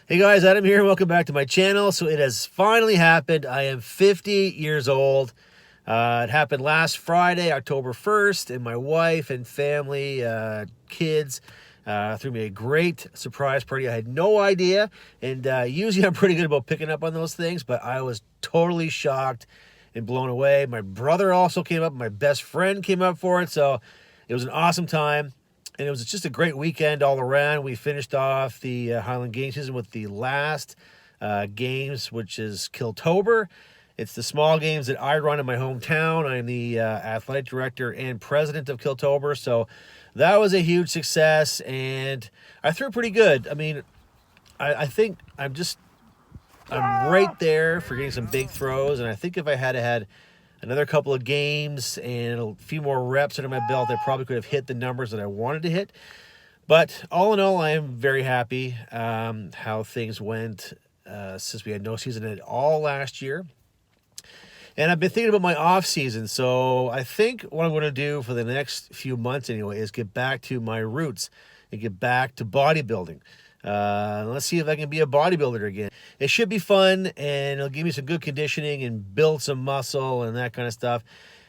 Hey guys, Adam here. Welcome back to my channel. So it has finally happened. I am 50 years old. It happened last Friday, October 1st, and my wife and family, kids, threw me a great surprise party. I had no idea, and usually I'm pretty good about picking up on those things, but I was totally shocked and blown away. My brother also came up. My best friend came up for it, so it was an awesome time. And it was just a great weekend all around. We finished off the Highland Games season with the last games, which is Kiltober. It's the small games that I run in my hometown. I'm the athletic director and president of Kiltober. So that was a huge success, and I threw pretty good. I mean, I think I'm right there for getting some big throws, and I think if I had another couple of games and a few more reps under my belt, I probably could have hit the numbers that I wanted to hit. But all in all, I am very happy how things went since we had no season at all last year. And I've been thinking about my off season. So I think what I'm going to do for the next few months anyway is get back to my roots and get back to bodybuilding. Let's see if I can be a bodybuilder again. It should be fun, and it'll give me some good conditioning and build some muscle and that kind of stuff.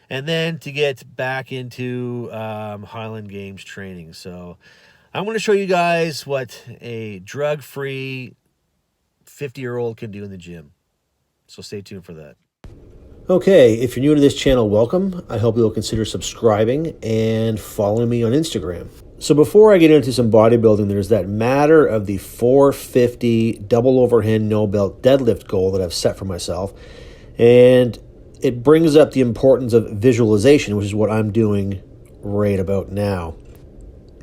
And then to get back into Highland Games training. So I'm going to show you guys what a drug-free 50-year-old can do in the gym. So stay tuned for that. Okay, if you're new to this channel, welcome. I hope you'll consider subscribing and following me on Instagram. So before I get into some bodybuilding, there's that matter of the 450 double overhead no belt deadlift goal that I've set for myself. And it brings up the importance of visualization, which is what I'm doing right about now.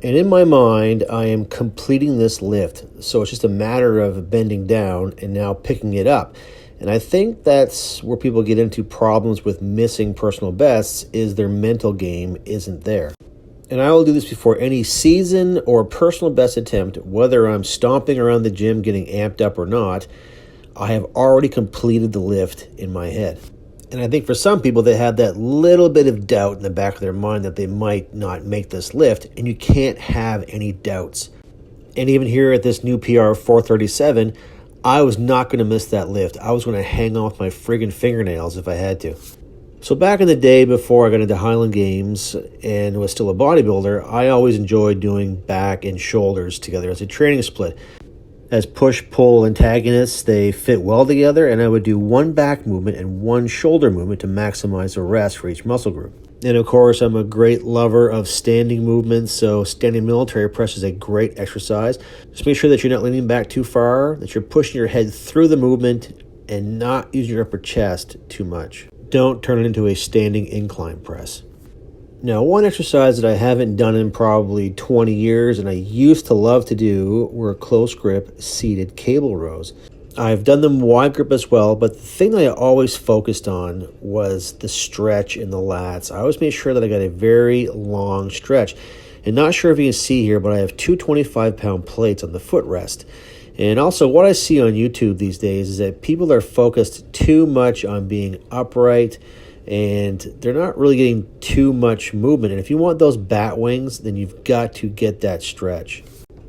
And in my mind, I am completing this lift. So it's just a matter of bending down and now picking it up. And I think that's where people get into problems with missing personal bests, is their mental game isn't there. And I will do this before any season or personal best attempt, whether I'm stomping around the gym getting amped up or not. I have already completed the lift in my head. And I think for some people, they have that little bit of doubt in the back of their mind that they might not make this lift, and you can't have any doubts. And even here at this new PR 437, I was not going to miss that lift. I was going to hang off my friggin' fingernails if I had to. So back in the day before I got into Highland Games and was still a bodybuilder, I always enjoyed doing back and shoulders together as a training split. As push-pull antagonists, they fit well together, and I would do one back movement and one shoulder movement to maximize the rest for each muscle group. And of course, I'm a great lover of standing movements, so standing military press is a great exercise. Just make sure that you're not leaning back too far, that you're pushing your head through the movement and not using your upper chest too much. Don't turn it into a standing incline press. Now, one exercise that I haven't done in probably 20 years and I used to love to do were close grip seated cable rows. I've done them wide grip as well, but the thing that I always focused on was the stretch in the lats. I always made sure that I got a very long stretch. And not sure if you can see here, but I have two 25-pound plates on the footrest. And also what I see on YouTube these days is that people are focused too much on being upright, and they're not really getting too much movement. And if you want those bat wings, then you've got to get that stretch.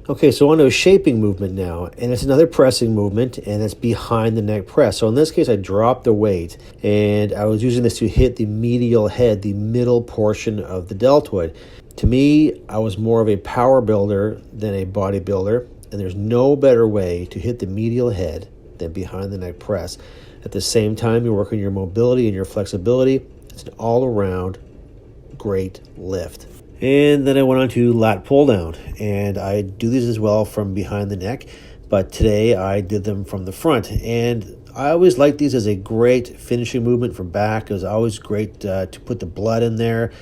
Okay, so on to a shaping movement now, and it's another pressing movement, and it's behind the neck press. So in this case, I dropped the weight, and I was using this to hit the medial head, the middle portion of the deltoid. To me, I was more of a power builder than a bodybuilder, and there's no better way to hit the medial head than behind the neck press. At the same time, you're working your mobility and your flexibility. It's an all-around great lift. And then I went on to Lat Pulldown, and I do these as well from behind the neck, but today I did them from the front. And I always liked these as a great finishing movement from back. It was always great to put the blood in there,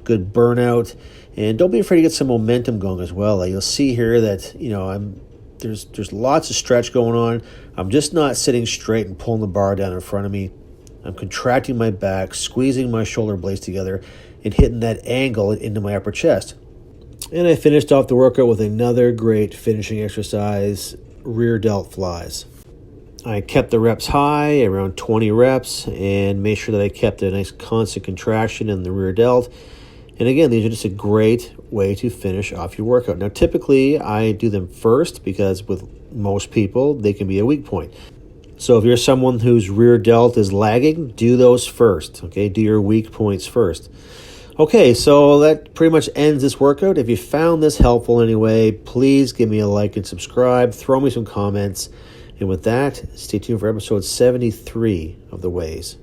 good burnout. And don't be afraid to get some momentum going as well. You'll see here that, there's lots of stretch going on. I'm just not sitting straight and pulling the bar down in front of me. I'm contracting my back, squeezing my shoulder blades together, and hitting that angle into my upper chest. And I finished off the workout with another great finishing exercise, rear delt flies. I kept the reps high, around 20 reps, and made sure that I kept a nice constant contraction in the rear delt. And again, these are just a great way to finish off your workout. Now, typically, I do them first because with most people, they can be a weak point. So if you're someone whose rear delt is lagging, do those first, okay? Do your weak points first. Okay, so that pretty much ends this workout. If you found this helpful anyway, please give me a like and subscribe. Throw me some comments. And with that, stay tuned for episode 73 of The Ways.